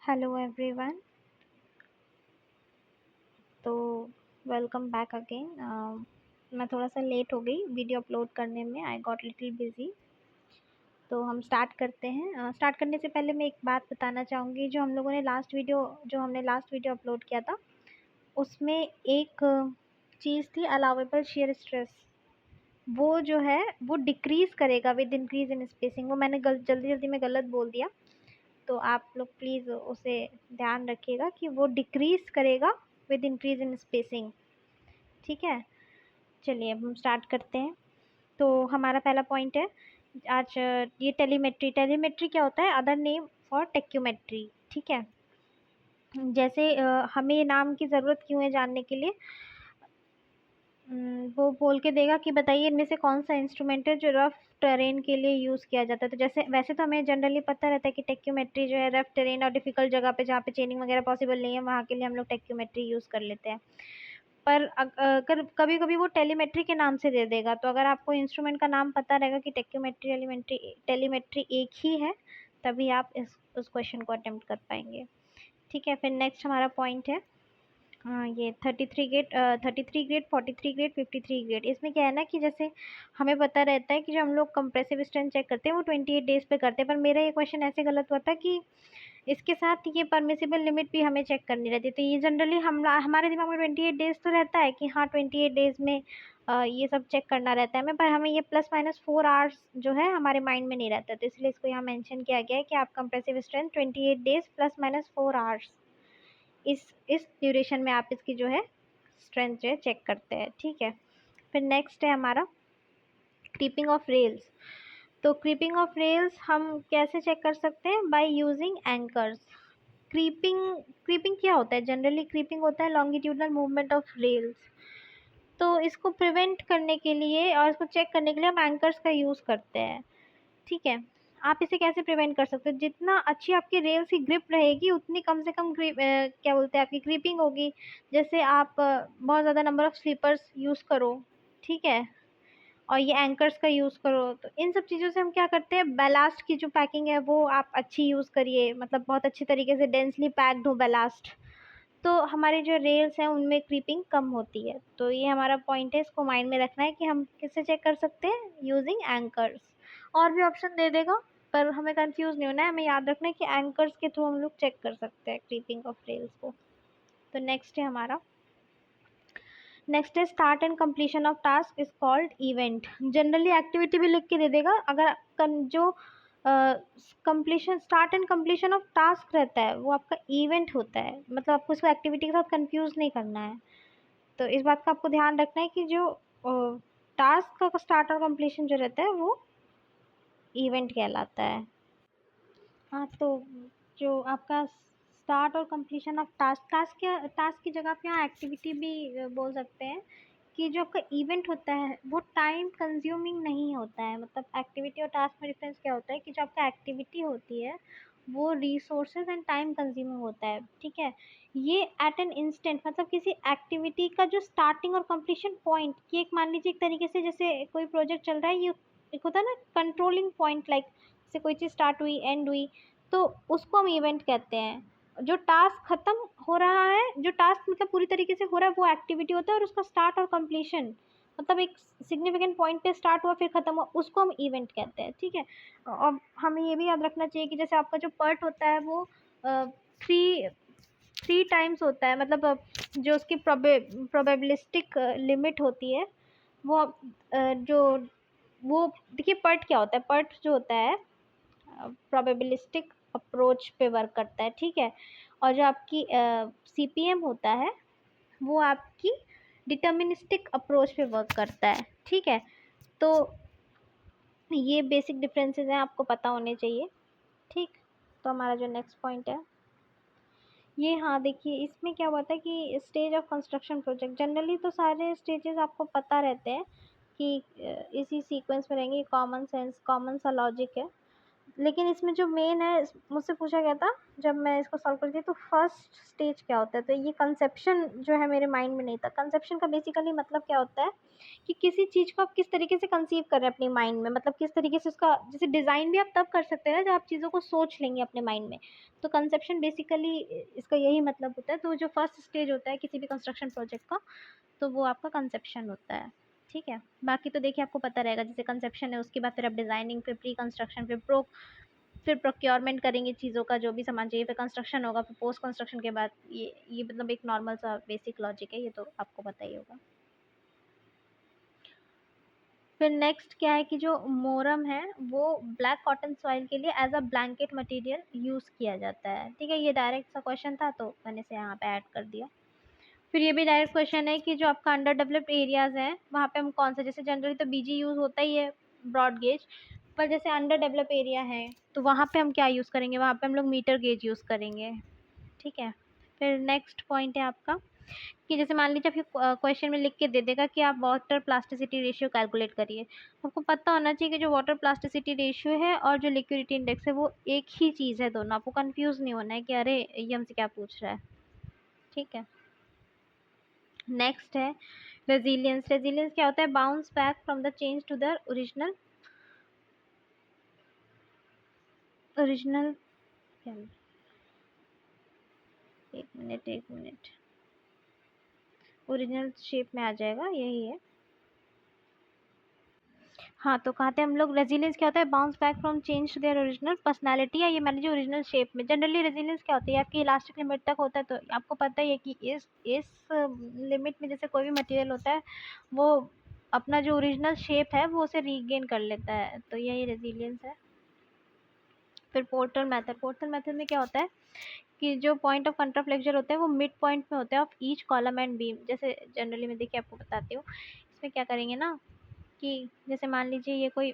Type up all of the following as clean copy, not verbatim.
Hello everyone. तो welcome back again. मैं थोड़ा सा लेट हो गई वीडियो अपलोड करने में। I got little busy. तो हम स्टार्ट करते हैं। स्टार्ट करने से पहले मैं एक बात बताना चाहूँगी। जो हमने लास्ट वीडियो अपलोड किया था उसमें एक चीज़ थी, अलाउेबल शेयर स्ट्रेस। वो जो है वो डिक्रीज़ करेगा विद इंक्रीज इन स्पेसिंग। वो मैंने जल्दी जल्दी में गलत बोल दिया, तो आप लोग प्लीज़ उसे ध्यान रखिएगा कि वो डिक्रीज़ करेगा विद इंक्रीज इन स्पेसिंग। ठीक है, चलिए अब हम स्टार्ट करते हैं। तो हमारा पहला पॉइंट है आज ये टेलीमेट्री। टेलीमेट्री क्या होता है? Other name for tacheometry. ठीक है, जैसे हमें ये नाम की ज़रूरत क्यों है जानने के लिए। वो बोल के देगा कि बताइए इनमें से कौन सा इंस्ट्रूमेंट है जो रफ टेरेन के लिए यूज़ किया जाता है। तो जैसे वैसे तो हमें जनरली पता रहता है कि टेक्योमेट्री जो है रफ टेरेन और डिफ़िकल्ट जगह पे जहाँ पे चेनिंग वगैरह पॉसिबल नहीं है वहाँ के लिए हम लोग टेक्योमेट्री यूज़ कर लेते हैं। पर अगर कभी कभी वो टेलीमेट्री के नाम से दे देगा, तो अगर आपको इंस्ट्रूमेंट का नाम पता रहेगा कि टेक्योमेट्री टेलीमेट्री एक ही है, तभी आप उस क्वेश्चन को अटेम्प्ट कर पाएंगे। ठीक है, फिर नेक्स्ट हमारा पॉइंट है ये 33 ग्रेड 43 ग्रेड 53 ग्रेड। इसमें क्या है ना कि जैसे हमें पता रहता है कि जो हम लोग कंप्रेसिव स्ट्रेंथ चेक करते हैं वो 28 डेज पे करते हैं, पर मेरा ये क्वेश्चन ऐसे गलत हुआ था कि इसके साथ ये परमिसिबल लिमिट भी हमें चेक करनी रहती है। तो ये जनरली हमारे दिमाग में 28 डेज तो रहता है कि हाँ 28 डेज में ये सब चेक करना रहता है हमें, पर हमें ये +-4 आवर्स जो है हमारे माइंड में नहीं रहता। तो इसलिए इसको यहाँ मेंशन किया गया है कि आप कंप्रेसिव स्ट्रेंथ 28 डेज +-4 आवर्स इस ड्यूरेशन में आप इसकी जो है स्ट्रेंथ जो है चेक करते हैं। ठीक है, फिर नेक्स्ट है हमारा क्रीपिंग ऑफ रेल्स। तो क्रीपिंग ऑफ रेल्स हम कैसे चेक कर सकते हैं? By using anchors. Creeping creeping क्या होता है? जनरली क्रीपिंग होता है लॉन्गिट्यूडनल मूवमेंट ऑफ रेल्स। तो इसको प्रिवेंट करने के लिए और इसको चेक करने के लिए हम एंकर्स का यूज़ करते हैं। ठीक है, आप इसे कैसे प्रिवेंट कर सकते हो? जितना अच्छी आपकी रेल्स की ग्रिप रहेगी उतनी कम से कम क्या बोलते हैं आपकी क्रीपिंग होगी। जैसे आप बहुत ज़्यादा नंबर ऑफ़ स्लीपर्स यूज़ करो, ठीक है, और ये एंकर्स का यूज़ करो, तो इन सब चीज़ों से हम क्या करते हैं, बैलास्ट की जो पैकिंग है वो आप अच्छी यूज़ करिए, मतलब बहुत अच्छी तरीके से डेंसली पैक्ड हो बैलास्ट, तो हमारे जो रेल्स हैं उनमें क्रीपिंग कम होती है। तो ये हमारा पॉइंट है, इसको माइंड में रखना है कि हम किससे चेक कर सकते हैं? Using anchors. और भी ऑप्शन दे देगा, पर हमें कंफ्यूज नहीं होना है, हमें याद रखना है कि एंकर्स के थ्रू हम लोग चेक कर सकते हैं क्रीपिंग ऑफ रेल्स को। तो नेक्स्ट है हमारा, नेक्स्ट है start and completion of task is called event. Generally activity भी लिख के दे देगा। अगर जो completion start and completion of task रहता है वो आपका इवेंट होता है, मतलब आपको इसको एक्टिविटी के साथ कंफ्यूज नहीं करना है। तो इस बात का आपको ध्यान रखना है कि जो टास्क का स्टार्ट और कंप्लीशन जो रहता है वो इवेंट कहलाता है। हाँ, तो जो आपका स्टार्ट और कंप्लीशन ऑफ टास्क की जगह आप यहाँ एक्टिविटी भी बोल सकते हैं कि जो आपका इवेंट होता है वो टाइम कंज्यूमिंग नहीं होता है। मतलब एक्टिविटी और टास्क में डिफरेंस क्या होता है कि जो आपका एक्टिविटी होती है वो रिसोर्सेज एंड टाइम कंज्यूमिंग होता है। ठीक है, ये एट एन इंस्टेंट, मतलब किसी एक्टिविटी का जो स्टार्टिंग और कंप्लीशन पॉइंट, कि एक मान लीजिए एक तरीके से जैसे कोई प्रोजेक्ट चल रहा है, ये एक होता है ना कंट्रोलिंग पॉइंट, लाइक जैसे कोई चीज़ स्टार्ट हुई एंड हुई, तो उसको हम इवेंट कहते हैं। जो टास्क खत्म हो रहा है, जो टास्क मतलब पूरी तरीके से हो रहा है, वो एक्टिविटी होता है, और उसका स्टार्ट और कंप्लीशन मतलब एक सिग्निफिकेंट पॉइंट पे स्टार्ट हुआ फिर खत्म हुआ, उसको हम इवेंट कहते हैं। ठीक है, और हमें ये भी याद रखना चाहिए कि जैसे आपका जो पर्ट होता है वो थ्री थ्री टाइम्स होता है, मतलब जो उसकी प्रोबेबिलिस्टिक लिमिट होती है वो जो वो देखिए पर्ट क्या होता है, पर्ट जो होता है प्रोबेबिलिस्टिक अप्रोच पे वर्क करता है। ठीक है, और जो आपकी सीपीएम होता है वो आपकी डिटर्मिनिस्टिक अप्रोच पे वर्क करता है। ठीक है, तो ये बेसिक डिफरेंसेस हैं, आपको पता होने चाहिए। ठीक, तो हमारा जो नेक्स्ट पॉइंट है ये, हाँ देखिए इसमें क्या होता है कि stage of construction project, generally तो सारे स्टेजेस आपको पता रहते हैं कि इसी सीक्वेंस में रहेंगे। कॉमन सेंस, कॉमन सा लॉजिक है। लेकिन इसमें जो मेन है, मुझसे पूछा गया था जब मैं इसको सॉल्व करती थी, तो फर्स्ट स्टेज क्या होता है, तो ये कंसेप्शन जो है मेरे माइंड में नहीं था। कंसेप्शन का बेसिकली मतलब क्या होता है कि किसी चीज़ को आप किस तरीके से कंसीव कर रहे हैं अपनी माइंड में, मतलब किस तरीके से उसका, जैसे डिज़ाइन भी आप तब कर सकते हैं ना जब आप चीज़ों को सोच लेंगे अपने माइंड में। तो कंसेप्शन बेसिकली इसका यही मतलब होता है। तो जो फर्स्ट स्टेज होता है किसी भी कंस्ट्रक्शन प्रोजेक्ट का, तो वो आपका कंसेप्शन होता है। ठीक है, बाकी तो देखिए आपको पता रहेगा, जैसे कंसेप्शन है उसके बाद फिर आप डिज़ाइनिंग, फिर प्री कंस्ट्रक्शन, फिर प्रोक्योरमेंट करेंगे चीज़ों का, जो भी सामान चाहिए, फिर कंस्ट्रक्शन होगा, फिर पोस्ट कंस्ट्रक्शन के बाद ये मतलब एक नॉर्मल सा बेसिक लॉजिक है, ये तो आपको पता ही होगा। फिर नेक्स्ट क्या है कि जो मोरम है वो ब्लैक कॉटन सॉइल के लिए as a blanket material use किया जाता है। ठीक है, ये डायरेक्ट सा क्वेश्चन था तो मैंने इसे यहाँ पे ऐड कर दिया। फिर ये भी डायरेक्ट क्वेश्चन है कि जो आपका अंडर डेवलप्ड एरियाज हैं वहाँ पे हम कौन सा, जैसे जनरली तो बीजी यूज़ होता ही है ब्रॉड गेज, पर जैसे अंडर डेवलप एरिया है तो वहाँ पे हम क्या यूज़ करेंगे, वहाँ पे हम लोग मीटर गेज यूज़ करेंगे। ठीक है, फिर नेक्स्ट पॉइंट है आपका कि जैसे मान लीजिए आपके क्वेश्चन में लिख के दे देगा कि आप वाटर प्लास्टिसिटी रेशियो कैलकुलेट करिए। आपको पता होना चाहिए कि जो वाटर प्लास्टिसिटी रेशियो है और जो लिक्विडिटी इंडेक्स है वो एक ही चीज़ है, दोनों। आपको कंफ्यूज नहीं होना है कि अरे ये हमसे क्या पूछ रहा है। ठीक है, नेक्स्ट है रेजिलियंस। रेजिलियंस क्या होता है, bounce back from the change to the original original क्या, एक मिनट ओरिजिनल शेप में आ जाएगा, यही है। हाँ, तो कहते हैं हम लोग रेजिलियंस क्या होता है, bounce back from change to their original personality, या ये मान लीजिए ओरिजिनल शेप में। जनरली रेजिलियंस क्या होती है, आपकी इलास्टिक लिमिट तक होता है, तो आपको पता ही है कि इस लिमिट में जैसे कोई भी मटेरियल होता है वो अपना जो ओरिजिनल शेप है वो उसे रीगेन कर लेता है, तो यही रेजिलियंस है। फिर पोर्टल मेथड में क्या होता है कि जो पॉइंट ऑफ कंट्राफ्लेक्चर होते हैं वो मिड पॉइंट में होते हैं of each column and beam. जैसे जनरली मैं देखिए आपको बताती हूँ, इसमें क्या करेंगे ना कि जैसे मान लीजिए ये कोई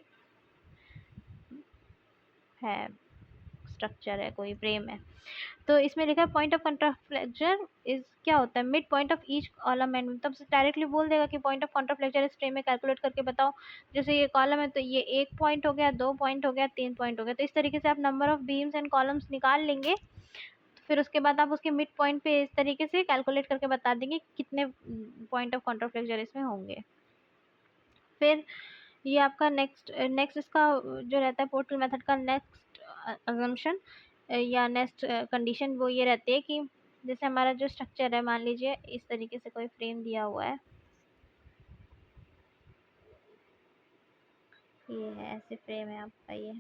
है, स्ट्रक्चर है, कोई फ्रेम है, तो इसमें लिखा है पॉइंट ऑफ कंट्राफ्लेक्चर इज क्या होता है, mid point of each column and, तब से डायरेक्टली बोल देगा कि पॉइंट ऑफ कंट्राफ्लेक्चर इस फ्रेम में कैलकुलेट करके बताओ। जैसे ये कॉलम है तो ये 1 पॉइंट हो गया, 2 पॉइंट हो गया, 3 पॉइंट हो गया, तो इस तरीके से आप number of beams and columns निकाल लेंगे। तो फिर उसके बाद आप उसके मिड पॉइंट पे इस तरीके से कैलकुलेट करके बता देंगे कितने पॉइंट ऑफ कंट्राफ्लेक्चर इसमें होंगे। फिर ये आपका नेक्स्ट नेक्स्ट इसका जो रहता है पोर्टल मेथड का नेक्स्ट अजम्पशन या नेक्स्ट कंडीशन वो ये रहती है कि जैसे हमारा जो स्ट्रक्चर है, मान लीजिए इस तरीके से कोई फ्रेम दिया हुआ है, ये है, ऐसे फ्रेम है आपका ये।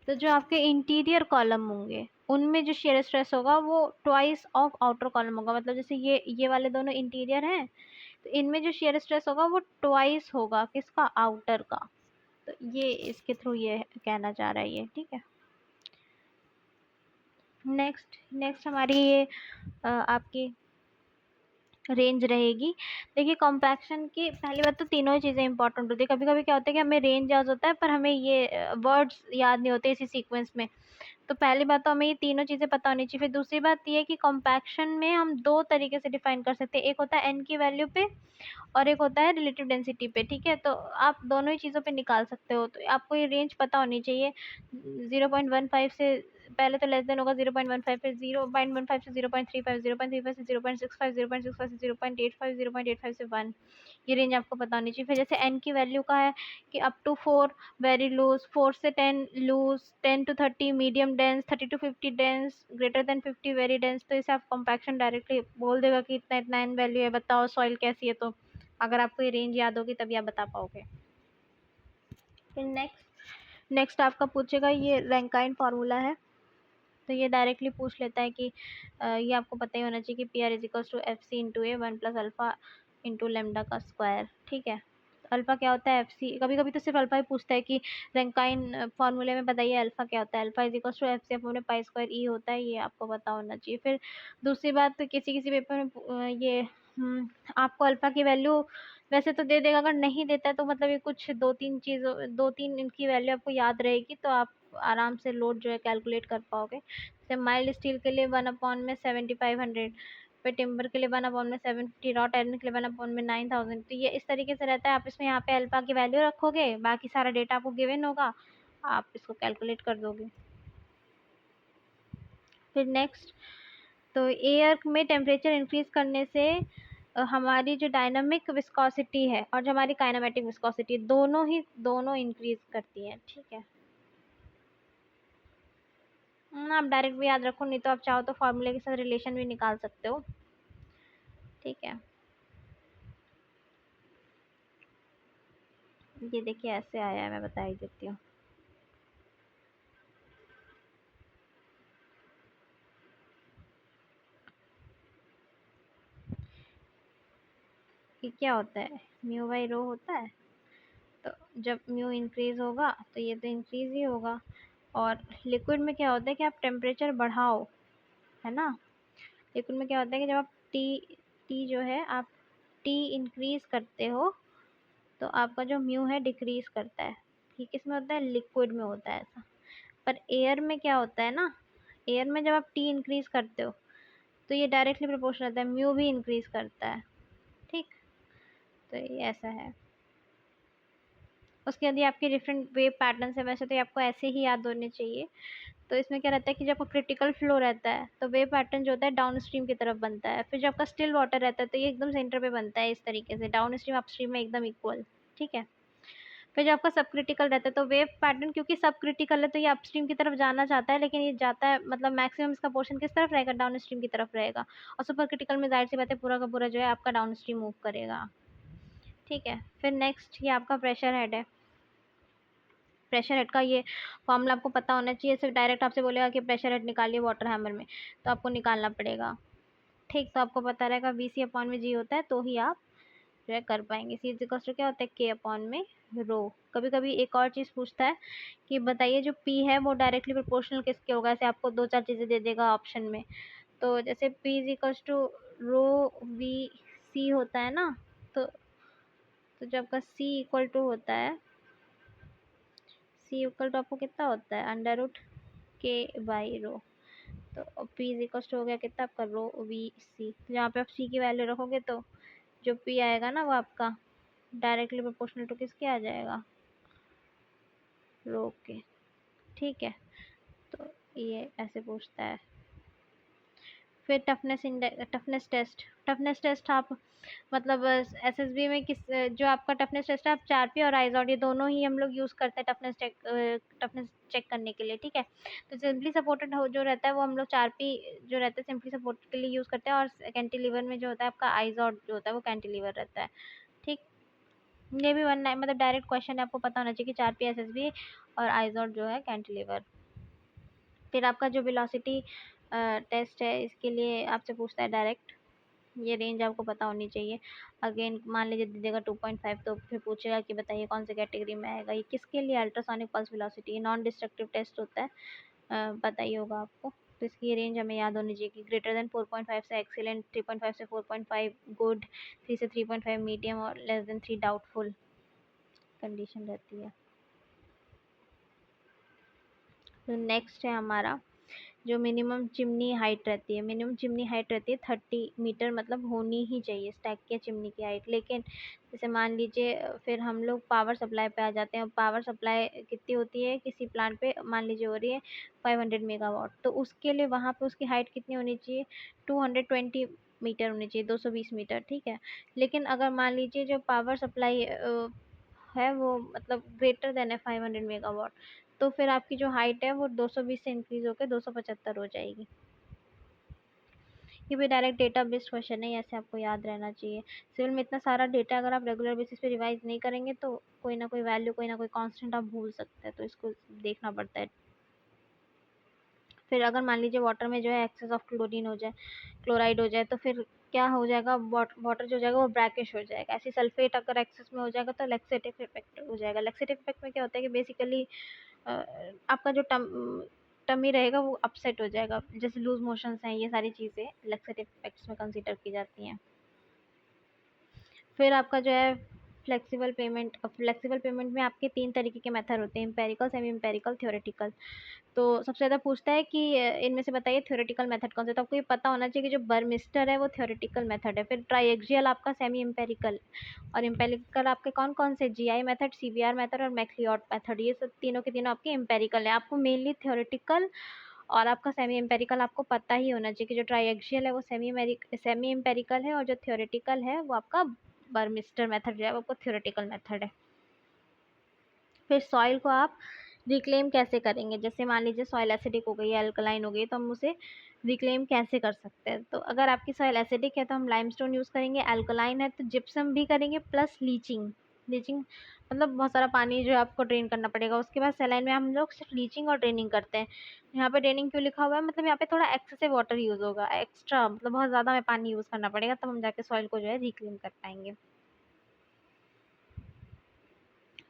तो जो आपके इंटीरियर कॉलम होंगे उनमें जो शेयर स्ट्रेस होगा वो ट्वाइस ऑफ आउटर कॉलम होगा। मतलब जैसे ये वाले दोनों इंटीरियर हैं तो इनमें जो शेयर स्ट्रेस होगा वो ट्वाइस होगा किसका, आउटर का। तो ये इसके थ्रू ये कहना चाह रहा है ये। ठीक है, नेक्स्ट नेक्स्ट हमारी ये आपकी रेंज रहेगी। देखिए कॉम्पैक्शन की पहली बात तो तीनों ही चीज़ें इंपॉर्टेंट होती है। कभी कभी क्या होता है कि हमें रेंज याद होता है पर हमें ये वर्ड्स याद नहीं होते इसी सीक्वेंस में। तो पहली बात तो हमें ये तीनों चीज़ें पता होनी चाहिए। फिर दूसरी बात ये है कि कॉम्पैक्शन में हम दो तरीके से डिफाइन कर सकते हैं, एक होता है एन की वैल्यू पे और एक होता है रिलेटिव डेंसिटी पे। ठीक है, तो आप दोनों ही चीज़ों पे निकाल सकते हो। तो आपको ये रेंज पता होनी चाहिए। 0.15 से पहले तो लेस देन होगा 0.15, फिर 0.15 से 0.35, 0.35 से 0.65, 0.65 से 0.85, 0.85 से 1। ये रेंज आपको पता होनी चाहिए। फिर जैसे एन की वैल्यू का है कि अप टू 4 वेरी लूज, 4 से 10 loose, 10 to 30 medium dense, 30 to 50 dense, greater than 50 very dense. तो इसे आप कॉम्पैक्शन डायरेक्टली बोल देगा कि इतना इतना एन वैल्यू है, बताओ सॉइल कैसी है। तो अगर आपको ये रेंज याद होगी तभी आप बता पाओगे। फिर नेक्स्ट आपका पूछेगा ये रैंकाइन फार्मूला है, तो ये डायरेक्टली पूछ लेता है कि ये आपको पता ही होना चाहिए कि P R is equals to F C into A 1+α into lambda का स्क्वायर। ठीक है, तो अल्फा क्या होता है, एफ सी। कभी कभी तो सिर्फ अल्फा ही पूछता है कि रैंकाइन फार्मूले में बताइए अल्फा क्या होता है। Alpha is equals to F C अपने पाई स्क्वायर ई होता है, ये आपको पता होना चाहिए। फिर दूसरी बात, तो किसी किसी पेपर में ये आपको अल्फा की वैल्यू वैसे तो दे देगा, अगर नहीं देता है तो मतलब ये कुछ दो तीन इनकी वैल्यू आपको याद रहेगी तो आप आराम से लोड जो है कैलकुलेट कर पाओगे। जैसे माइल्ड स्टील के लिए 1/में 7500, फिर टिम्बर के लिए 1/750, रॉट आयरन के लिए 1/9,000। तो ये इस तरीके से रहता है। आप इसमें यहाँ पे अल्फा की वैल्यू रखोगे, बाकी सारा डेटा आपको गिवन होगा, आप इसको कैलकुलेट कर दोगे। फिर नेक्स्ट, तो एयर में टेम्परेचर इंक्रीज करने से हमारी जो डायनामिक विस्कोसिटी है और जो हमारी काइनेमेटिक विस्कोसिटी, दोनों इंक्रीज करती है। ठीक है, आप डायरेक्ट भी याद रखो, नहीं तो आप चाहो तो फॉर्मूले के साथ रिलेशन भी निकाल सकते हो। ठीक है, ये देखिए ऐसे आया है, मैं बता ही देती हूँ। कि क्या होता है, म्यू बाई रो होता है। तो जब म्यू इंक्रीज होगा तो ये तो इंक्रीज ही होगा। और लिक्विड में क्या होता है कि आप टेम्परेचर बढ़ाओ, है ना। लिक्विड में क्या होता है कि जब आप टी टी जो है आप टी इंक्रीज करते हो तो आपका जो म्यू है डिक्रीज करता है। ये किस में होता है, लिक्विड में होता है ऐसा। पर एयर में क्या होता है ना, एयर में जब आप टी इंक्रीज करते हो तो ये डायरेक्टली प्रोपोर्शनल होता है, म्यू भी इंक्रीज करता है। ठीक, तो ये ऐसा है। उसके बाद ये आपके डिफरेंट वेव पैटर्न्स है, वैसे तो ये आपको ऐसे ही याद होने चाहिए। तो इसमें क्या रहता है कि जब आपका क्रिटिकल फ्लो रहता है तो वेव पैटर्न जो होता है डाउन स्ट्रीम की तरफ बनता है। फिर जब आपका स्टिल वाटर रहता है तो ये एकदम सेंटर पे बनता है, इस तरीके से डाउन स्ट्रीम अप स्ट्रीम में एकदम इक्वल। ठीक है, फिर जब आपका सब क्रिटिकल रहता है तो वेव पैटर्न, क्योंकि सब क्रिटिकल है तो ये अपस्ट्रीम की तरफ जाना चाहता है, लेकिन ये जाता है मतलब मैक्सिमम इसका पोर्शन किस तरफ रहेगा, डाउन स्ट्रीम की तरफ रहेगा। और सुपर क्रिटिकल में जाहिर सी बात है पूरा का पूरा जो है आपका डाउन स्ट्रीम मूव करेगा। ठीक है, फिर नेक्स्ट ये आपका प्रेशर हेड है। प्रेशर हेड का ये फॉर्मूला आपको पता होना चाहिए। सिर्फ डायरेक्ट आपसे बोलेगा कि प्रेशर हेड निकालिए वाटर हैमर में, तो आपको निकालना पड़ेगा। ठीक, तो आपको पता रहेगा VC अपॉन में G होता है, तो ही आप जो है कर पाएंगे। C इज क्या होता है, K अपॉन में रो। कभी कभी एक और चीज़ पूछता है कि बताइए जो P है वो डायरेक्टली प्रोपोर्शनल किसके होगा। ऐसे आपको दो चार चीज़ें दे देगा ऑप्शन में। तो जैसे P is equals to rho VC होता है ना, तो जब का C इक्वल टू होता है, C इक्वल टू आपको कितना होता है, √K/रो। तो P इज इक्वल टू हो गया कितना आपका रो VC। जहाँ पे आप C की वैल्यू रखोगे तो जो P आएगा ना वो आपका डायरेक्टली प्रोपोर्शनल टू किसके आ जाएगा, रो के। ठीक है, तो ये ऐसे पूछता है। फिर टफनेस टेस्ट आप मतलब SSB में किस जो आपका टफनेस टेस्ट है, आप चारपी और आइजॉड ये दोनों ही हम लोग यूज़ करते हैं टफनेस चेक करने के लिए। ठीक है, तो सिंपली सपोर्टेड हो जो रहता है वो हम लोग चारपी जो रहता है सिंपली सपोर्ट के लिए यूज़ करते हैं, और कैंटिलीवर में जो होता है आपका आइजॉड जो होता है वो कैंटिलीवर रहता है। ठीक, ये भी मतलब डायरेक्ट क्वेश्चन है, आपको पता होना चाहिए कि चारपी SSB और आइजॉड जो है कैंटिलीवर। फिर आपका जो वेलोसिटी टेस्ट है इसके लिए आपसे पूछता है डायरेक्ट, ये रेंज आपको पता होनी चाहिए। अगेन मान लीजिए दे देगा 2.5, तो फिर पूछेगा कि बताइए कौन से कैटेगरी में आएगा। ये किसके लिए, ultrasonic pulse velocity, non destructive test होता है, पता ही होगा आपको। तो इसकी ये रेंज हमें याद होनी चाहिए कि ग्रेटर देन 4.5 से एक्सीलेंट, 3.5 से 4.5 गुड, 3 से 3.5 मीडियम और लेस देन 3 डाउटफुल कंडीशन रहती है। तो नेक्स्ट है हमारा जो मिनिमम चिमनी हाइट रहती है। मिनिमम चिमनी हाइट रहती है 30 मीटर, मतलब होनी ही चाहिए स्टैक के चिमनी की हाइट। लेकिन जैसे मान लीजिए फिर हम लोग पावर सप्लाई पे आ जाते हैं। पावर सप्लाई कितनी होती है किसी प्लांट पे, मान लीजिए हो रही है 500 मेगावाट, तो उसके लिए वहाँ पे उसकी हाइट कितनी होनी चाहिए, 220 मीटर होनी चाहिए, 220 मीटर। ठीक है, लेकिन अगर मान लीजिए जो पावर सप्लाई है वो मतलब ग्रेटर देन है 500 मेगावाट, तो फिर आपकी जो हाइट है वो 220 से इंक्रीज होकर 275 हो जाएगी। ये भी डायरेक्ट डेटा बेस्ड क्वेश्चन है, ऐसे आपको याद रहना चाहिए। सिविल में इतना सारा डेटा अगर आप रेगुलर बेसिस पे रिवाइज नहीं करेंगे तो कोई ना कोई वैल्यू, कोई ना कोई कांस्टेंट आप भूल सकते हैं, तो इसको देखना पड़ता है। फिर अगर मान लीजिए वाटर में जो है एक्सेस ऑफ क्लोरीन हो जाए, क्लोराइड हो जाए, तो फिर क्या हो जाएगा, वाटर जो हो जाएगा वो ब्रैकिश हो जाएगा। ऐसे सल्फेट अगर एक्सेस में हो जाएगा तो लैक्सेटिव इफेक्ट हो जाएगा। लैक्सेटिव इफेक्ट में क्या होता है कि बेसिकली आपका जो टमी रहेगा वो अपसेट हो जाएगा, जैसे लूज मोशंस हैं, ये सारी चीज़ें लैक्सेटिव इफेक्ट्स में कंसीडर की जाती हैं। फिर आपका जो है फ्लेक्सिबल पेमेंट में आपके 3 तरीके के मेथड होते हैं, एम्पेरिकल, सेमी एम्पेरिकल, थ्योरेटिकल। तो सबसे ज़्यादा पूछता है कि इनमें से बताइए थ्योरेटिकल मेथड कौन सा। तो आपको ये पता होना चाहिए कि जो बर्मिस्टर है वो थ्योरेटिकल मेथड है, फिर ट्राइएक्सियल आपका सेमी एम्पेरिकल, और एम्पेरिकल आपके कौन कौन से, जीआई मेथड, सीबीआर मेथड और मैक्लिओड मेथड, ये सब तीनों के तीनों आपके एम्पेरिकल है। आपको मेनली थ्योरेटिकल और आपका सेमी एम्पेरिकल आपको पता ही होना चाहिए कि जो ट्राइएक्सियल है वो सेमी एम्पेरिकल है, और जो थ्योरेटिकल है वो आपका बर्मिस्टर मेथड जो है वो आपका थ्योरेटिकल मेथड है। फिर सॉइल को आप रिक्लेम कैसे करेंगे, जैसे मान लीजिए सॉइल एसिडिक हो गई या अल्कलाइन हो गई, तो हम उसे रिक्लेम कैसे कर सकते हैं। तो अगर आपकी सॉइल एसिडिक है तो हम लाइमस्टोन यूज़ करेंगे, अल्कलाइन है तो जिप्सम भी करेंगे, प्लस लीचिंग। लीचिंग मतलब बहुत सारा पानी जो आपको ड्रेन करना पड़ेगा। उसके बाद सैलाइन में हम लोग सिर्फ लीचिंग और ड्रेनिंग करते हैं। यहाँ पे ड्रेनिंग क्यों लिखा हुआ है, मतलब यहाँ पे थोड़ा एक्सेसिव वाटर यूज़ होगा, एक्स्ट्रा मतलब बहुत ज़्यादा हमें पानी यूज़ करना पड़ेगा, तब हम जाके सॉइल को जो है रिक्लेम कर पाएंगे।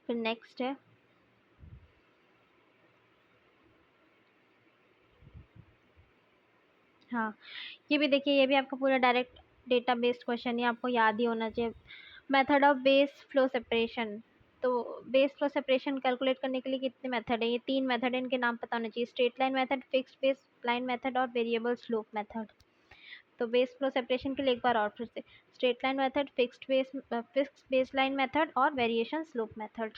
फिर नेक्स्ट है, हाँ ये भी देखिए, ये भी आपका पूरा डायरेक्ट डेटा बेस्ड क्वेश्चन है, आपको याद ही होना चाहिए। Method of base flow separation. तो बेस फ्लो सेपरेशन कैलकुलेट करने के लिए कितने मेथड है, ये 3 मेथड है, इनके नाम पता होने चाहिए, straight line method, fixed base line method और वेरिएबल स्लोप मेथड। तो बेस फ्लो सेपरेशन के लिए एक बार और फिर से, straight line method, fixed base line method और वेरिएशन स्लोप मेथड।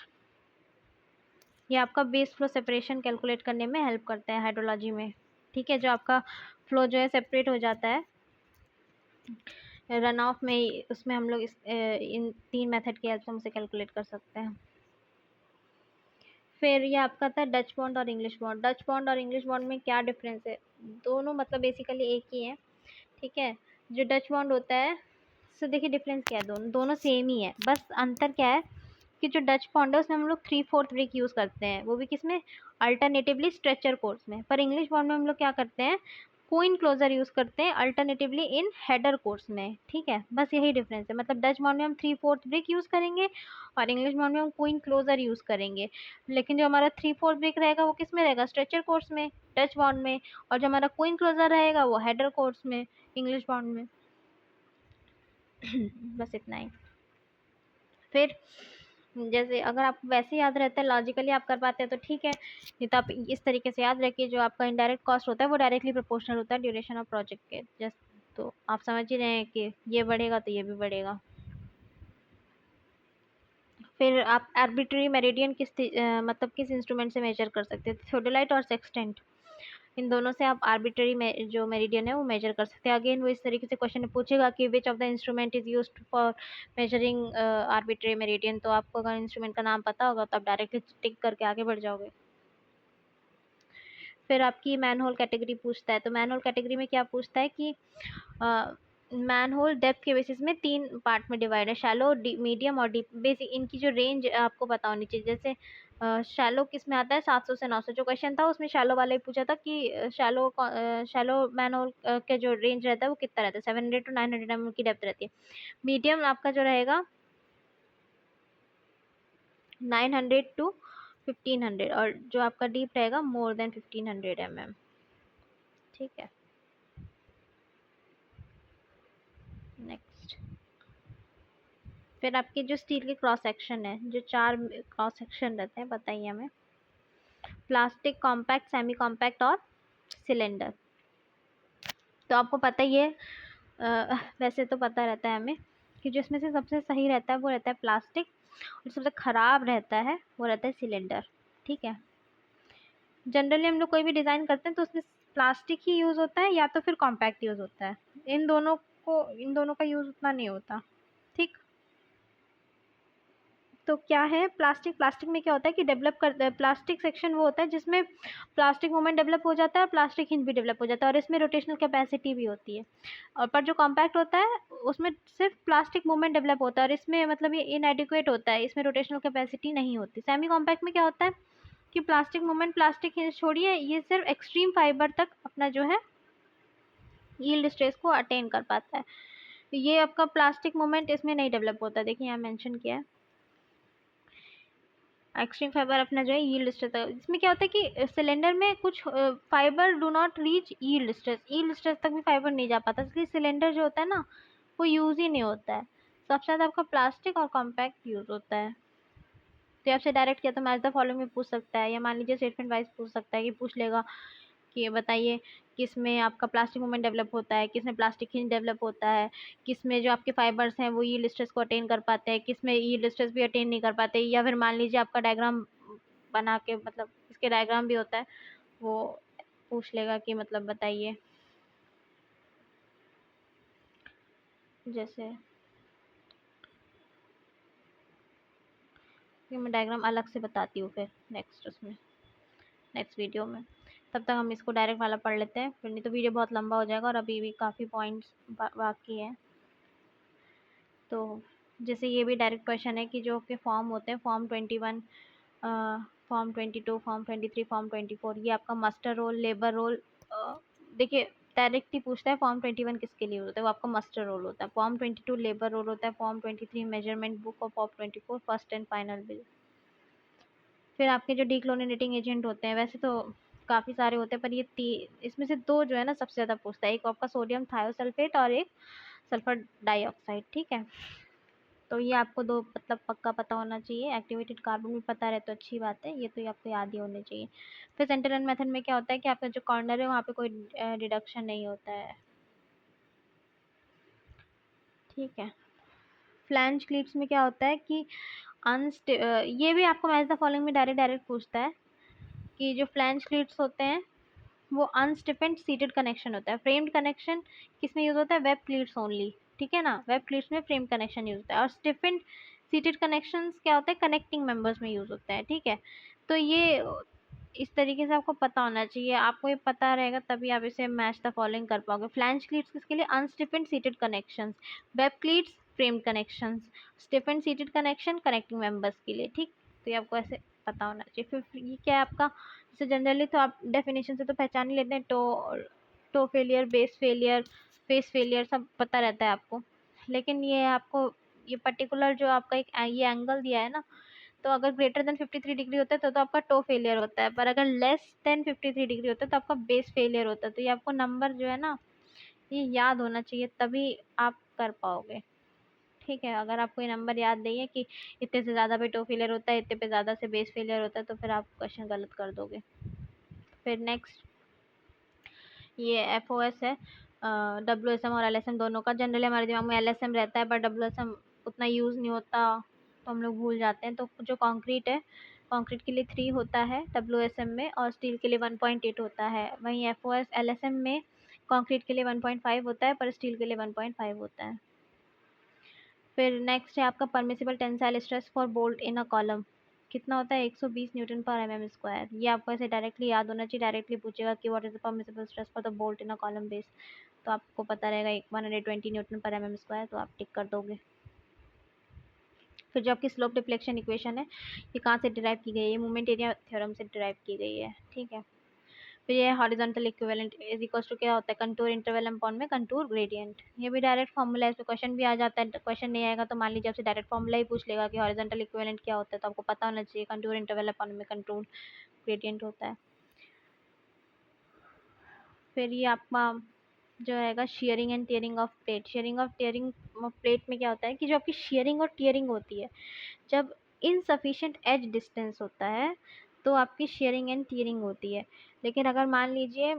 ये आपका बेस फ्लो सेपरेशन कैलकुलेट करने में हेल्प करता है हाइड्रोलॉजी में। ठीक है, जो आपका फ्लो जो है सेपरेट हो जाता है रन ऑफ में, उसमें हम लोग इन 3 मेथड की हेल्प से हम उसे कैलकुलेट कर सकते हैं। फिर ये आपका था डच बॉन्ड और इंग्लिश बॉन्ड। डच बॉन्ड और इंग्लिश बॉन्ड में क्या डिफरेंस है, दोनों मतलब बेसिकली एक ही है। ठीक है, जो डच बॉन्ड होता है, सो देखिए डिफरेंस क्या है, दोनों दोनों सेम ही है, बस अंतर क्या है कि जो डच बॉन्ड है उसमें हम लोग 3/4 ब्रेक यूज़ करते हैं, वो भी किसमें, अल्टरनेटिवली स्ट्रेचर कोर्स में। पर इंग्लिश बॉन्ड में हम लोग क्या करते हैं, क्वीन क्लोजर यूज़ करते हैं अल्टरनेटिवली इन हेडर कोर्स में। ठीक है, बस यही डिफरेंस है, मतलब डच बॉन्ड में हम 3/4 ब्रेक यूज़ करेंगे और इंग्लिश बॉन्ड में हम क्वीन क्लोजर यूज़ करेंगे। लेकिन जो हमारा 3/4 ब्रेक रहेगा वो किस में रहेगा, स्ट्रेचर कोर्स में, डच बॉन्ड में, और जो हमारा क्वीन क्लोजर रहेगा वो हेडर कोर्स में, इंग्लिश बॉन्ड में। बस इतना ही। फिर जैसे अगर आपको वैसे याद रहता है, लॉजिकली आप कर पाते हैं तो ठीक है, नहीं तो आप इस तरीके से याद रखिए, जो आपका इनडायरेक्ट कॉस्ट होता है वो डायरेक्टली प्रोपोर्शनल होता है ड्यूरेशन ऑफ प्रोजेक्ट के। जस्ट तो आप समझ ही रहे हैं कि ये बढ़ेगा तो ये भी बढ़ेगा। फिर आप आर्बिट्री मेरिडियन मतलब किस इंस्ट्रूमेंट से मेजर कर सकते हैं, थियोडोलाइट और सेक्सटेंट, इन दोनों से आप आर्बिट्री में जो मेरिडियन है वो मेजर कर सकते हैं। अगेन वो इस तरीके से क्वेश्चन पूछेगा कि which of the instrument is used for measuring arbitrary meridian. तो आपको अगर इंस्ट्रूमेंट का नाम पता होगा तो आप डायरेक्टली टिक करके आगे बढ़ जाओगे। फिर आपकी मैनहोल कैटेगरी पूछता है, तो मैनहोल कैटेगरी में क्या पूछता है कि मैनहोल डेप्थ के बेसिस में 3 पार्ट में डिवाइड है, शैलो, मीडियम और डीप। बेसिक इनकी जो रेंज आपको पता होनी चाहिए, जैसे शैलो किस में आता है, 700 से 900। जो क्वेश्चन था उसमें शैलो वाले ही पूछा था कि शैलो मैनहोल के जो रेंज रहता है वो कितना रहता है, 700 to 900 mm की डेप्थ रहती है। मीडियम आपका जो रहेगा 900 to 1500, और जो आपका डीप रहेगा मोर देन 1500 mm। ठीक है, नेक्स्ट। फिर आपके जो स्टील के क्रॉस सेक्शन है, जो 4 क्रॉस सेक्शन रहते हैं, बताइए हमें, प्लास्टिक, कॉम्पैक्ट, सेमी कॉम्पैक्ट और सिलेंडर। तो आपको पता ही है, वैसे तो पता रहता है हमें कि जो इसमें से सबसे सही रहता है वो रहता है प्लास्टिक, और सबसे खराब रहता है वो रहता है सिलेंडर। ठीक है, जनरली हम लोग कोई भी डिज़ाइन करते हैं तो उसमें प्लास्टिक ही यूज़ होता है या तो फिर कॉम्पैक्ट यूज़ होता है, इन दोनों का यूज़ उतना नहीं होता। ठीक, तो क्या है प्लास्टिक में क्या होता है कि प्लास्टिक सेक्शन वो होता है जिसमें प्लास्टिक मोमेंट डेवलप हो जाता है और प्लास्टिक हिंज भी डेवलप हो जाता है, और इसमें रोटेशनल कैपेसिटी भी होती है। और पर जो कॉम्पैक्ट होता है उसमें सिर्फ प्लास्टिक मोमेंट डेवलप होता है, और इसमें मतलब ये इनएडिक्वेट होता है, इसमें रोटेशनल कैपेसिटी नहीं होती। सेमी कॉम्पैक्ट में क्या होता है कि प्लास्टिक मोमेंट, प्लास्टिक हिंज छोड़िए, ये सिर्फ एक्सट्रीम फाइबर तक अपना जो है यील्ड स्ट्रेस को अटेन कर पाता है। ये आपका प्लास्टिक मोमेंट इसमें नहीं डेवलप होता, देखिए यहाँ मेंशन किया है, एक्सट्रीम फाइबर अपना जो है यील्ड स्ट्रेस। इसमें क्या होता है कि सिलेंडर में कुछ fibre do not reach yield stress तक भी फाइबर नहीं जा पाता, इसलिए सिलेंडर जो होता है ना वो यूज़ ही नहीं होता है। सबसे ज़्यादा आपका प्लास्टिक और कॉम्पैक्ट यूज़ होता है। तो आपसे डायरेक्ट किया तो मैच द फॉलोइंग में पूछ सकता है, या मान लीजिए स्टेटमेंट वाइज पूछ सकता है कि पूछ लेगा कि ये बताइए किस में आपका प्लास्टिक मूवमेंट डेवलप होता है, किस में प्लास्टिक हिंज डेवलप होता है, किस में जो आपके फाइबर्स हैं वो यील्ड स्ट्रेस को अटेन कर पाते हैं, किस में यील्ड स्ट्रेस भी अटेन नहीं कर पाते। या फिर मान लीजिए आपका डायग्राम बना के, मतलब इसके डायग्राम भी होता है, वो पूछ लेगा कि मतलब बताइए, जैसे कि मैं डायग्राम अलग से बताती हूँ फिर नेक्स्ट वीडियो में। तब तक हम इसको डायरेक्ट वाला पढ़ लेते हैं, फिर नहीं तो वीडियो बहुत लंबा हो जाएगा और अभी भी काफ़ी पॉइंट्स बाकी हैं। तो जैसे ये भी डायरेक्ट क्वेश्चन है कि जो के फॉर्म होते हैं, फॉर्म 21, फॉर्म 22, फॉर्म 23, फॉर्म 24, ये आपका मास्टर रोल, लेबर रोल। देखिए डायरेक्ट ही पूछता है फॉर्म 21 किसके लिए होता है, वो आपका मास्टर रोल होता है। फॉर्म 22 लेबर रोल होता है, फॉर्म 23 मेजरमेंट बुक, और form 24 first and final bill. फिर आपके जो डीक्लोरिनेटिंग एजेंट होते हैं, वैसे तो काफ़ी सारे होते हैं, पर ये इसमें से दो जो है ना सबसे ज़्यादा पूछता है, एक आपका सोडियम थायोसल्फेट और एक सल्फर डाइऑक्साइड। ठीक है, तो ये आपको दो मतलब पक्का पता होना चाहिए। एक्टिवेटेड कार्बन भी पता रहे तो अच्छी बात है, ये तो ये आपको याद ही होने चाहिए। फिर सेंटर एंड मेथड में क्या होता है कि आपका जो कॉर्नर है वहाँ पे कोई डिडक्शन नहीं होता है। ठीक है, फ्लैंज क्लीट्स में क्या होता है कि ये भी आपको मैच द फॉलोइंग में डायरेक्ट पूछता है कि जो फ्लैंज क्लीट्स होते हैं वो अनस्टिफेंड सीटेड कनेक्शन होता है। फ्रेम्ड कनेक्शन किस में यूज होता है, वेब क्लीट्स ओनली। ठीक है ना, वेब क्लीट्स में फ्रेम कनेक्शन यूज होता है, और स्टिफेंड सीटेड कनेक्शंस क्या होता है, कनेक्टिंग मेंबर्स में यूज होता है। ठीक है, तो ये इस तरीके से आपको पता होना चाहिए। आपको ये पता रहेगा तभी आप इसे मैच द फॉलोइंग कर पाओगे। फ्लैंज क्लीट्स किसके लिए, unstiffened seated connections, web cleats frame connections, stiffened seated connection connecting members के लिए। ठीक, तो ये आपको ऐसे पता होना चाहिए। फिर ये क्या है आपका, जैसे जनरली तो आप डेफिनेशन से तो पहचान ही लेते हैं, toe failure, base failure, face failure सब पता रहता है आपको। लेकिन ये आपको ये पर्टिकुलर जो आपका एक ये एंगल दिया है ना, तो अगर ग्रेटर देन 53 डिग्री होता है तो आपका टो फेलियर होता है, पर अगर लेस देन 53 डिग्री होता है तो आपका बेस फेलियर होता है। तो ये आपको नंबर जो है ना ये याद होना चाहिए, तभी आप कर पाओगे। ठीक है, अगर आपको ये नंबर याद नहीं है कि इतने से ज़्यादा पे टो फेलियर होता है, इतने पे ज़्यादा से बेस फेलियर होता है, तो फिर आप क्वेश्चन गलत कर दोगे। फिर नेक्स्ट ये FOS है, WSM और LSM दोनों का। जनरली हमारे दिमाग में LSM रहता है, पर WSM उतना यूज़ नहीं होता तो हम लोग भूल जाते हैं। तो जो कंक्रीट है, कंक्रीट के लिए 3 होता है WSM में, और स्टील के लिए 1.8 होता है। वहीं FOS LSM में कंक्रीट के लिए 1.5 होता है, पर स्टील के लिए 1.5 होता है। फिर नेक्स्ट है आपका permissible tensile stress for bolt in a column, कितना होता है, 120 न्यूटन पर mm²। ये आपको ऐसे डायरेक्टली याद होना चाहिए। डायरेक्टली पूछेगा कि what is the permissible stress for the bolt in a column base, तो आपको पता रहेगा 120 न्यूटन पर mm², तो आप टिक कर दोगे। फिर जो आपकी स्लोप डिफ्लेक्शन इक्वेशन है, ये कहाँ से डिराइव की गई है, ये मोमेंट एरिया थ्योरम से डिराइव की गई है। ठीक है, फिर ये horizontal equivalent is equals to क्या होता है, कंटूर इंटरवल अपॉन में कंटूर ग्रेडियंट। ये भी डायरेक्ट फॉर्मूला है, इसमें क्वेश्चन भी आ जाता है। क्वेश्चन नहीं आएगा तो मान लीजिए आपसे डायरेक्ट फॉर्मूला ही पूछ लेगा कि हॉरिजॉन्टल इक्विवेलेंट क्या होता है, तो आपको पता होना चाहिए कंटूर इंटरवल अपॉन में कंटूर ग्रेडियंट होता है। फिर ये आपका जो रहेगा sharing and tearing of plate. Sharing of tearing of plate में क्या होता है कि जो आपकी शेयरिंग और टियरिंग होती है, जब इनसफिशिएंट एज डिस्टेंस होता है तो आपकी शेयरिंग एंड टियरिंग होती है। लेकिन अगर मान लीजिए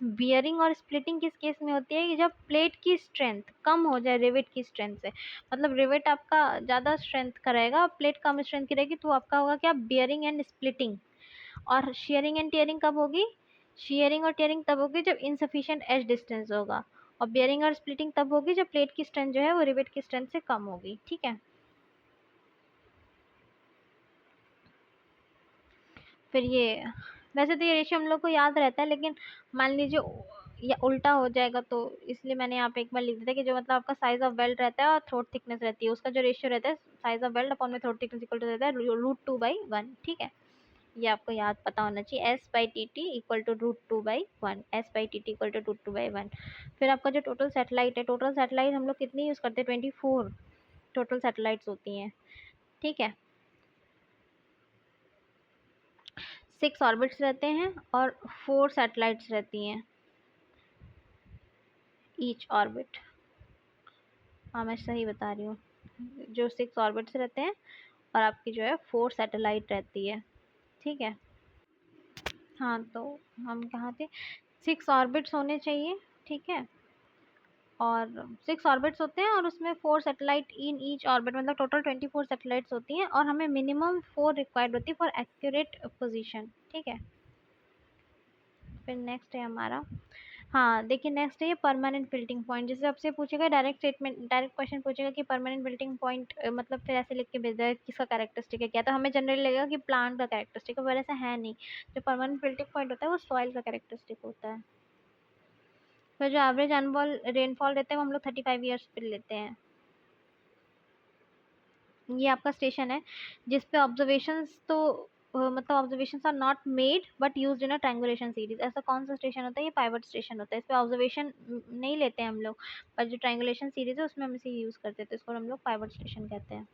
बियरिंग और स्प्लिटिंग किस केस में होती है कि जब प्लेट की स्ट्रेंथ कम हो जाए रिवेट की स्ट्रेंथ से, मतलब रिवेट आपका ज़्यादा स्ट्रेंथ का रहेगा और प्लेट कम स्ट्रेंथ की रहेगी, तो आपका होगा क्या, बियरिंग एंड स्प्लिटिंग। और शेयरिंग एंड टियरिंग कब होगी, शेयरिंग और टियरिंग तब होगी जब इनसफिशिएंट एज डिस्टेंस होगा, और बियरिंग और स्प्लिटिंग तब होगी जब प्लेट की स्ट्रेंथ जो है वो रिवेट की स्ट्रेंथ से कम होगी। ठीक है, फिर ये वैसे तो ये रेशियो हम लोग को याद रहता है, लेकिन मान लीजिए या उल्टा हो जाएगा, तो इसलिए मैंने यहाँ पे एक बार लिख दिया कि जो मतलब आपका साइज ऑफ वेल्ट रहता है और थ्रोट थिकनेस रहती है, उसका जो रेशियो रहता है साइज ऑफ वेल्ट अपॉन में थ्रोट थिकनेस इक्वल टू रहता है √2/1। ठीक है, ये आपको याद पता होना चाहिए। S/TT equal to √2/1, S/TT equal to √2/1। फिर आपका जो टोटल सैटेलाइट है, टोटल सैटेलाइट हम लोग कितनी यूज़ करते हैं, 24 टोटल सैटेलाइट्स होती हैं। ठीक है, 6 ऑर्बिट्स रहते हैं और 4 सैटेलाइट्स रहती हैं ईच ऑर्बिट। हाँ मैं सही बता रही हूँ। जो 6 ऑर्बिट्स रहते हैं और आपकी जो है 4 सैटेलाइट रहती है। ठीक है। हाँ, तो हम कहाँ थे? 6 ऑर्बिट्स होने चाहिए। ठीक है। और 6 ऑर्बिट्स होते हैं और उसमें 4 सैटेलाइट इन ईच ऑर्बिट, मतलब टोटल 24 सैटेलाइट्स होती हैं और हमें मिनिमम 4 रिक्वायर्ड होती है फॉर एक्यूरेट पोजीशन। ठीक है। फिर नेक्स्ट है हमारा, हाँ देखिए नेक्स्ट है ये परमानेंट बिल्टिंग पॉइंट। जैसे आपसे पूछेगा डायरेक्ट स्टेटमेंट, डायरेक्ट क्वेश्चन पूछेगा कि परमानेंट बिल्टिंग पॉइंट मतलब फिर ऐसे लिख के भेज देगा किसका कैरेक्टरिस्टिक है क्या, तो हमें जनरली लगेगा कि प्लांट का कैरेक्टरिस्टिक है, पर ऐसा है नहीं। जो परमानेंट बिल्टिंग पॉइंट होता है वो सॉइल का कैरेक्टरिस्टिक होता है। फिर जो एवरेज एनुअल रेनफॉल रहता है वो हम लोग 35 ईयर्स पे लेते हैं। ये आपका स्टेशन है जिसपे ऑब्जर्वेशंस तो मतलब observations are not made but used in a triangulation series. ऐसा कौन सा स्टेशन होता है? ये पाइवट स्टेशन होता है। इस पे ऑब्जर्वेशन नहीं लेते हैं हम लोग, पर जो ट्रायंगुलेशन सीरीज है उसमें हम इसे यूज करते हैं, तो इसको हम लोग पाइवट स्टेशन कहते हैं।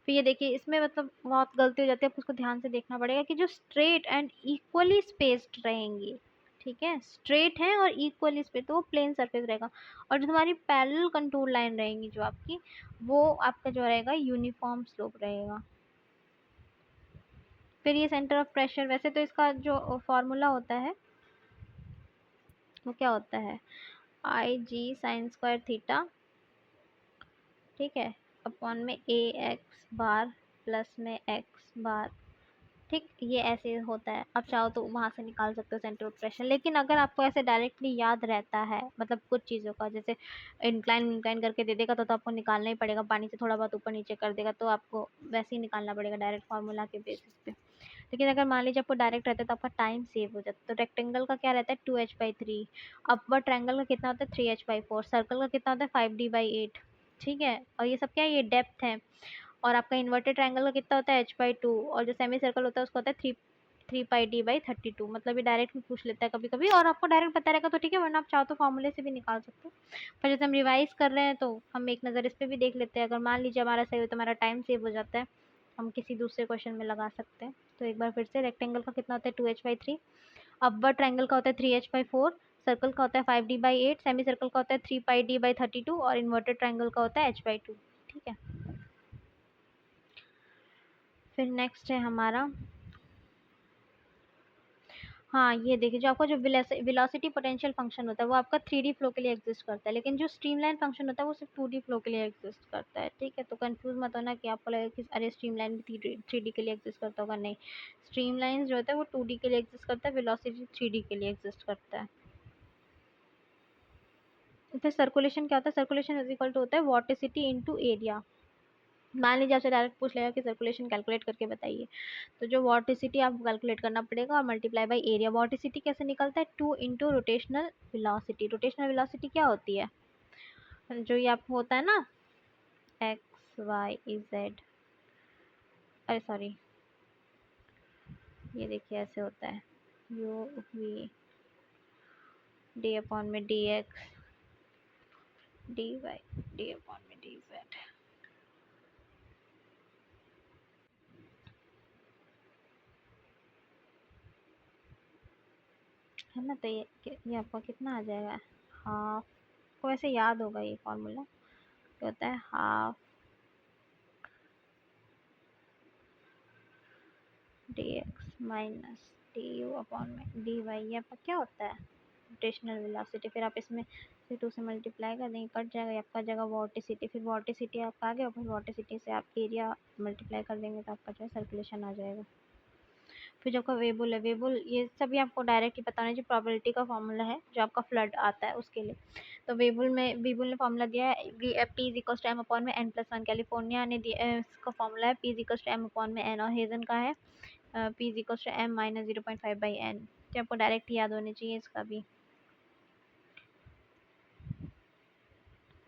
फिर ये देखिए इसमें मतलब बहुत गलती हो जाती है, आपको उसको ध्यान से देखना पड़ेगा कि जो स्ट्रेट एंड इक्वली स्पेस्ड रहेंगी, ठीक है, स्ट्रेट है और इक्वली स्पेस, तो वो प्लेन सरफेस रहेगा। और जो तुम्हारी पैरेलल कंटूर लाइन रहेंगी जो आपकी, वो आपका जो रहेगा यूनिफॉर्म स्लोप रहेगा। फिर ये सेंटर ऑफ प्रेशर, वैसे तो इसका जो फॉर्मूला होता है वो क्या होता है, आई जी साइन स्क्वायर थीटा, ठीक है, अपॉन में ए एक्स बार प्लस में एक्स बार। ठीक, ये ऐसे होता है। आप चाहो तो वहां से निकाल सकते हो सेंटर ऑफ प्रेशर, लेकिन अगर आपको ऐसे डायरेक्टली याद रहता है, मतलब कुछ चीज़ों का जैसे इंक्लाइन इंक्लाइन करके दे देगा तो आपको निकालना ही पड़ेगा, पानी से थोड़ा बहुत ऊपर नीचे कर देगा तो आपको वैसे ही निकालना पड़ेगा डायरेक्ट फार्मूला के बेसिस पे। लेकिन अगर मान लीजिए आपको डायरेक्ट रहता है तो आपका टाइम सेव हो जाता है। तो रेक्टेंगल का क्या रहता है 2h/3, अपर ट्रायंगल का कितना होता है 3h/4, सर्कल का कितना होता है 5d/8। ठीक है, और ये सब क्या है, ये डेप्थ है। और आपका इन्वर्टेड ट्रायंगल का कितना होता है h/2, और जो सेमी सर्कल होता है उसका होता है 3πd/32। मतलब ये डायरेक्ट भी पूछ लेता है कभी कभी, और आपको डायरेक्ट पता रहेगा तो ठीक है, वरना आप चाहो तो फॉर्मूले से भी निकाल सकते हो। पर जैसे हम रिवाइज कर रहे हैं तो हम एक नज़र इस पे भी देख लेते हैं। अगर मान लीजिए हमारा सही हो तो हमारा टाइम सेव हो जाता है, हम किसी दूसरे क्वेश्चन में लगा सकते हैं। तो एक बार फिर से, रेक्टेंगल का कितना होता है 2h/3, अपर ट्रायंगल का होता है 3h/4, सर्कल का होता है 5d/8, सेमी सर्कल का होता है 3πd/32 और इन्वर्टेड ट्रायंगल का होता है h/2। ठीक है। फिर नेक्स्ट है हमारा, हाँ ये देखिए जो आपका जो वेलोसिटी पोटेंशियल फंक्शन होता है वो आपका 3D फ्लो के लिए एग्जिस्ट करता है, लेकिन जो स्ट्रीमलाइन फंक्शन होता है वो सिर्फ 2D फ्लो के लिए एग्जिस्ट करता है। ठीक है, तो कंफ्यूज मत होना कि आपको लगे कि अरे स्ट्रीमलाइन भी 3D के लिए एग्जिस्ट करता होगा, नहीं। स्ट्रीमलाइन जो होता है वो 2D के लिए एग्जिस्ट करता है, वेलोसिटी 3D के लिए एग्जिस्ट करता है। फिर सर्कुलेशन क्या होता है, सर्कुलेशन इज इक्वल टू होता है वॉर्टिसिटी इंटू एरिया। मान लीजिए आपसे डायरेक्ट पूछ लेगा कि सर्कुलेशन कैलकुलेट करके बताइए, तो जो वॉर्टिसिटी आपको कैलकुलेट करना पड़ेगा और मल्टीप्लाई बाय एरिया। वॉर्टिसिटी कैसे निकलता है, 2 into rotational velocity. Rotational velocity क्या होती है, जो ये आपको होता है ना एक्स वाई जेड, अरे सॉरी, ये देखिए ऐसे होता है यू वी डी अपॉन में D X D Y D upon में डी जेड, है ना। तो ये आपका कितना आ जाएगा, हाफ, को ऐसे याद होगा ये फॉर्मूला, होता है half D x minus D you upon में डी वाई। ये आपका क्या होता है रोटेशनल वेलोसिटी। फिर आप इसमें से 2 से मल्टीप्लाई कर देंगे, कट जाएगा, ये आपका जगह वॉर्टिसिटी। फिर वॉर्टिसिटी आपका आ गया, फिर वॉर्टिसिटी से आप एरिया मल्टीप्लाई कर देंगे तो आपका जो है सर्कुलेशन आ जाएगा। फिर जो आपका वेबुल है, वेबुल ये सभी आपको डायरेक्ट ही पता होना चाहिए, प्रोबेबिलिटी का फॉर्मूला है जो आपका फ्लड आता है उसके लिए। तो वेबुल ने फॉर्मूला दिया है P is equal to M upon में n+1। कैलिफोर्निया ने दिया इसका फॉर्मूला है P is equal to M upon में n, और हेजन का है P is equal to M minus 0.5/n। तो आपको डायरेक्ट याद होनी चाहिए इसका भी।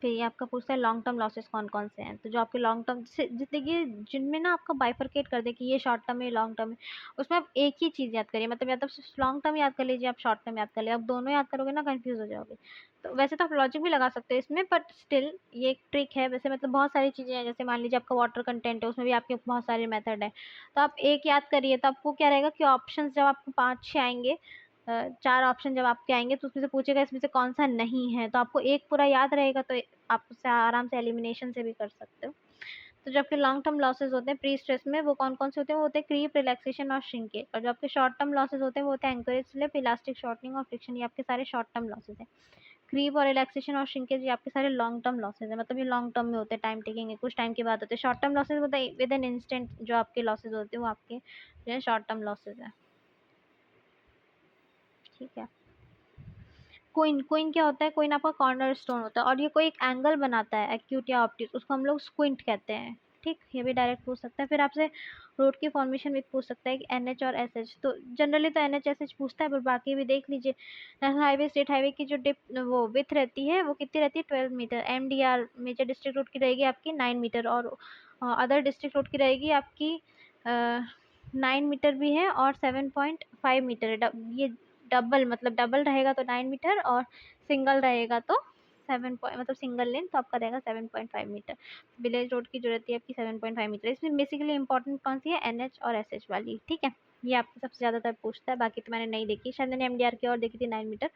फिर ये आपका पूछता है लॉन्ग टर्म लॉसेस कौन कौन से हैं। तो जो आपके लॉन्ग टर्म से देखिए जिनमें ना आपका बाइफरकेट कर दे कि ये शॉर्ट टर्म है लॉन्ग टर्म है, उसमें आप एक ही चीज़ याद करिए, मतलब या तो लॉन्ग टर्म याद कर लीजिए, आप शॉर्ट टर्म याद कर लीजिए। आप दोनों याद करोगे ना कंफ्यूज हो जाओगे। तो वैसे तो आप लॉजिक भी लगा सकते हो इसमें, बट स्टिल ये एक ट्रिक है वैसे। मतलब बहुत सारी चीज़ें हैं, जैसे मान लीजिए आपका वाटर कंटेंट है, उसमें भी आपके बहुत सारे मेथड है। तो आप एक याद करिए, तो आपको क्या रहेगा कि ऑप्शन जब आपको 5-6 आएंगे, 4 ऑप्शन जब आपके आएंगे तो उसमें से पूछेगा इसमें से कौन सा नहीं है, तो आपको एक पूरा याद रहेगा तो आप उससे आराम से एलिमिनेशन से भी कर सकते हो। तो जो आपके लॉन्ग टर्म लॉसेज होते हैं प्री स्ट्रेस में, वो कौन कौन से होते हैं? वो होते हैं क्रीप, रिलैक्सेशन और श्रिंकेज। और जो आपके शॉर्ट टर्म लॉसेज होते हैं वो होते हैं एंकरेज स्लिप, इलास्टिक शॉर्टनिंग और फ्रिक्शन। ये आपके सारे शॉर्ट टर्म लॉसेज हैं। क्रीप और रिलैक्सेशन और श्रिंकेज ये आपके सारे लॉन्ग टर्म लॉसेज है, मतलब ये लॉन्ग टर्म में होते हैं, टाइम टेकिंग है, कुछ टाइम के बाद होते हैं। शॉर्ट टर्म लॉसेज होता है विद एन इंस्टेंट, जो आपके लॉसेज होते हैं वो आपके जो है शॉर्ट टर्म लॉसेज है। ठीक है। कोइन, कोइन क्या होता है? कोइन आपका कॉर्नर स्टोन होता है और ये कोई एक एंगल बनाता है एक्यूट या ऑब्ट्यूस, उसको हम लोग स्क्विंट कहते हैं। ठीक, ये भी डायरेक्ट पूछ सकता है। फिर आपसे रोड की फॉर्मेशन भी पूछ सकता है कि एनएच और एसएच। तो जनरली तो एनएच एसएच पूछता है, पर बाकी भी देख लीजिए। नेशनल हाईवे, स्टेट हाईवे की जो डिप वो विथ रहती है वो कितनी रहती है? 12 metre. MDR major district road की रहेगी आपकी 9 मीटर, और अदर डिस्ट्रिक्ट रोड की रहेगी आपकी 9 मीटर भी है और 7.5 मीटर है। ये डबल, मतलब डबल रहेगा तो 9 मीटर, और सिंगल रहेगा तो 7 मतलब सिंगल लेन तो आपका रहेगा 7.5 मीटर। विलेज रोड की जो रहती है आपकी 7.5 मीटर। इसमें बेसिकली इंपॉर्टेंट कौन सी है? एनएच और एसएच वाली। ठीक है, ये आपको सबसे ज्यादातर पूछता है, बाकी तो मैंने नहीं देखी, शायद मैंने एमडीआर की और देखी थी 9 मीटर,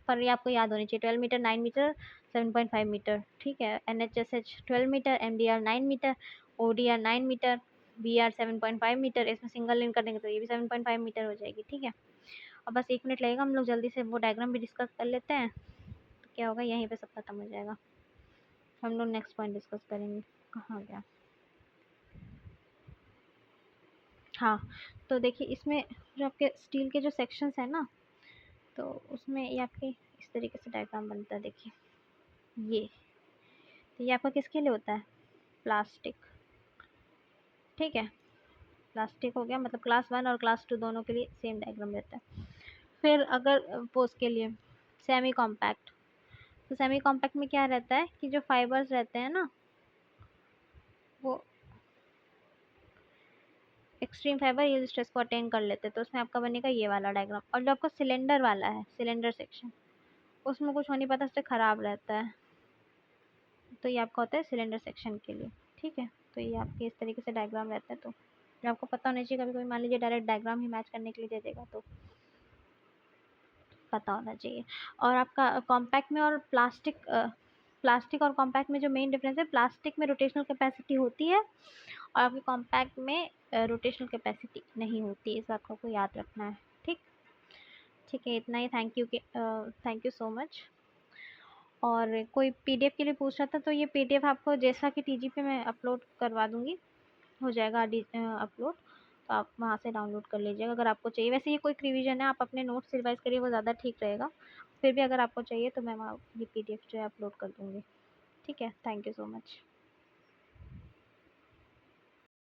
पर ये आपको याद होनी चाहिए। 12 मीटर, 9 मीटर, 7.5 मीटर। ठीक है, NH S H 12 metre, MDR 9 metre, ODR 9 metre, BR 7.5 metre. इसमें सिंगल लेन करने के तो ये भी 7.5 मीटर हो जाएगी। ठीक है, और बस 1 मिनट लगेगा, हम लोग जल्दी से वो डायग्राम भी डिस्कस कर लेते हैं, तो क्या होगा यहीं पे सब खत्म हो जाएगा। हम लोग नेक्स्ट पॉइंट डिस्कस करेंगे। कहाँ गया? हाँ, तो देखिए इसमें जो आपके स्टील के जो सेक्शंस है ना, तो उसमें ये आपके इस तरीके से डायग्राम बनता है। देखिए ये, तो ये आपका किसके लिए होता है? प्लास्टिक। ठीक है, प्लास्टिक हो गया, मतलब क्लास 1 और क्लास 2 दोनों के लिए सेम डायग्राम रहता है। फिर अगर पोज के लिए सेमी कॉम्पैक्ट, तो सेमी कॉम्पैक्ट में क्या रहता है कि जो फाइबर्स रहते हैं ना, वो एक्सट्रीम फाइबर यील्ड स्ट्रेस को अटेन कर लेते हैं। तो उसमें आपका बनेगा ये वाला डायग्राम। और जो आपका सिलेंडर वाला है, सिलेंडर सेक्शन, उसमें कुछ हो नहीं पाता, उससे खराब रहता है, तो ये आपका होता है सिलेंडर सेक्शन के लिए। ठीक है, तो ये आपके इस तरीके से डायग्राम रहता है। तो जो आपको पता होना चाहिए, कभी कभी मान लीजिए डायरेक्ट डायग्राम ही मैच करने के लिए दे देगा, तो पता होना चाहिए। और आपका कॉम्पैक्ट में और प्लास्टिक, प्लास्टिक और कॉम्पैक्ट में जो मेन डिफरेंस है, प्लास्टिक में रोटेशनल कैपेसिटी होती है और आपके कॉम्पैक्ट में रोटेशनल कैपेसिटी नहीं होती। इस बात को आपको याद रखना है। ठीक, ठीक है, इतना ही। Thank you so much. और कोई पीडीएफ के लिए पूछ रहा था, तो ये पीडीएफ आपको जैसा कि टीजी पे मैं अपलोड करवा दूंगी, हो जाएगा अपलोड, तो आप वहाँ से डाउनलोड कर लीजिएगा अगर आपको चाहिए। वैसे ये कोई रिवीजन है, आप अपने नोट्स रिवाइज करिए, वो ज़्यादा ठीक रहेगा। फिर भी अगर आपको चाहिए तो मैं वहाँ ये पीडीएफ जो है अपलोड कर दूँगी। ठीक है, थैंक यू सो मच।